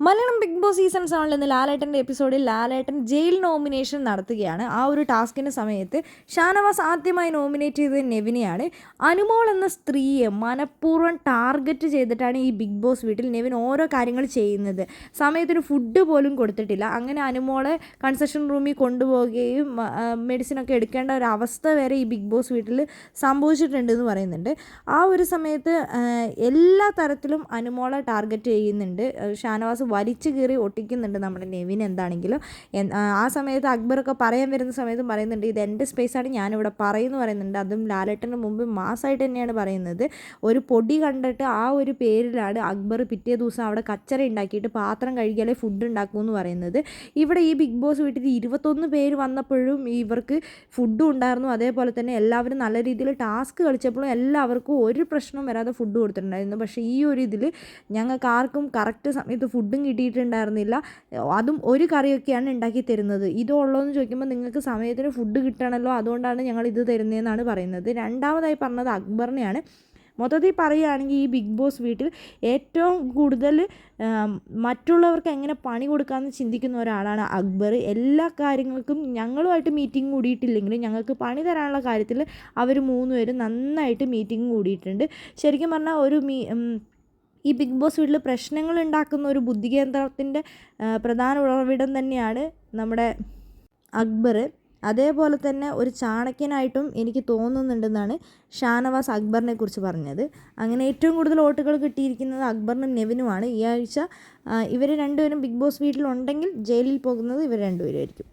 Malayalam big boss season 7 ഇന്ന് ലാലേട്ടൻ്റെ എപ്പിസോഡിൽ ലാലേട്ടൻ ജയിൽ നോമിനേഷൻ നടത്തുകയാണ്. ആ ഒരു ടാസ്കിൻ്റെ സമയത്ത് ഷാനവാസ് ആദ്യമായി നോമിനേറ്റ് ചെയ്തത് നെവിനെയാണ്. അനുമോൾ എന്ന സ്ത്രീയെ മനഃപൂർവ്വം ടാർഗറ്റ് ചെയ്തിട്ടാണ് ഈ ബിഗ് ബോസ് വീട്ടിൽ നെവിൻ ഓരോ കാര്യങ്ങൾ ചെയ്യുന്നത്. സമയത്തിന് ഫുഡ് പോലും കൊടുത്തിട്ടില്ല. അങ്ങനെ അനുമോളെ കൺസെഷൻ റൂമിൽ കൊണ്ടുപോവുകയും മെഡിസിനൊക്കെ എടുക്കേണ്ട ഒരു അവസ്ഥ വരെ ഈ ബിഗ് ബോസ് വീട്ടിൽ സംഭവിച്ചിട്ടുണ്ടെന്ന് പറയുന്നുണ്ട്. ആ ഒരു സമയത്ത് എല്ലാ തരത്തിലും അനുമോളെ ടാർഗറ്റ് ചെയ്യുന്നുണ്ട്. ഷാനവാസ് വലിച്ചു കീറി ഒട്ടിക്കുന്നുണ്ട് നമ്മുടെ നെവിൻ. എന്താണെങ്കിലും ആ സമയത്ത് അക്ബറൊക്കെ പറയാൻ വരുന്ന സമയത്തും പറയുന്നുണ്ട്, ഇത് എൻ്റെ സ്പേസാണ്, ഞാനിവിടെ പറയുമെന്ന് പറയുന്നുണ്ട്. അതും ലാലേട്ടൻ്റെ മുമ്പ് മാസമായിട്ട് തന്നെയാണ് പറയുന്നത്. ഒരു പൊടി കണ്ടിട്ട് ആ ഒരു പേരിലാണ് അക്ബർ പിറ്റേ ദിവസം അവിടെ കച്ചറ ഉണ്ടാക്കിയിട്ട് പാത്രം കഴുകിയാലേ ഫുഡ് ഉണ്ടാക്കുമെന്ന് പറയുന്നത്. ഇവിടെ ഈ ബിഗ് ബോസ് വീട്ടിൽ 21 പേര് വന്നപ്പോഴും ഇവർക്ക് ഫുഡും ഉണ്ടായിരുന്നു. അതേപോലെ തന്നെ എല്ലാവരും നല്ല രീതിയിൽ ടാസ്ക് കളിച്ചപ്പോഴും എല്ലാവർക്കും ഒരു പ്രശ്നവും വരാതെ ഫുഡ് കൊടുത്തിട്ടുണ്ടായിരുന്നു. പക്ഷേ ഈ ഒരു ഇതിൽ ഞങ്ങൾക്ക് ആർക്കും കറക്റ്റ് സമയത്ത് ഫുഡും കിട്ടിയിട്ടുണ്ടായിരുന്നില്ല. അതും ഒരു കറിയൊക്കെയാണ് ഉണ്ടാക്കി തരുന്നത്. ഇതുള്ളൂ എന്ന് ചോദിക്കുമ്പോൾ നിങ്ങൾക്ക് സമയത്തിന് ഫുഡ് കിട്ടണമല്ലോ, അതുകൊണ്ടാണ് ഞങ്ങൾ ഇത് തരുന്നതെന്നാണ് പറയുന്നത്. രണ്ടാമതായി പറഞ്ഞത് അക്ബറിനെയാണ്. മൊത്തത്തിൽ പറയുകയാണെങ്കിൽ ഈ ബിഗ് ബോസ് വീട്ടിൽ ഏറ്റവും കൂടുതൽ മറ്റുള്ളവർക്ക് എങ്ങനെ പണി കൊടുക്കാമെന്ന് ചിന്തിക്കുന്ന ഒരാളാണ് അക്ബർ. എല്ലാ കാര്യങ്ങൾക്കും ഞങ്ങളുമായിട്ട് മീറ്റിംഗ് കൂടിയിട്ടില്ലെങ്കിലും ഞങ്ങൾക്ക് പണി തരാനുള്ള കാര്യത്തിൽ അവർ 3 പേരും നന്നായിട്ട് മീറ്റിംഗ് കൂടിയിട്ടുണ്ട്. ശരിക്കും പറഞ്ഞാൽ ഈ ബിഗ് ബോസ് വീട്ടിൽ പ്രശ്നങ്ങൾ ഉണ്ടാക്കുന്ന ഒരു ബുദ്ധികേന്ദ്രത്തിൻ്റെ പ്രധാന ഉറവിടം തന്നെയാണ് നമ്മുടെ അക്ബർ. അതേപോലെ തന്നെ ഒരു ചാണക്യനായിട്ടും എനിക്ക് തോന്നുന്നുണ്ടെന്നാണ് ഷാനവാസ് അക്ബറിനെ കുറിച്ച് പറഞ്ഞത്. അങ്ങനെ ഏറ്റവും കൂടുതൽ വോട്ടുകൾ കിട്ടിയിരിക്കുന്നത് അക്ബറിനും നെവിനുമാണ്. ഈ ആഴ്ച ഇവർ രണ്ടുപേരും ബിഗ് ബോസ് വീട്ടിലുണ്ടെങ്കിൽ ജയിലിൽ പോകുന്നത് ഇവർ രണ്ടുപേരും ആയിരിക്കും.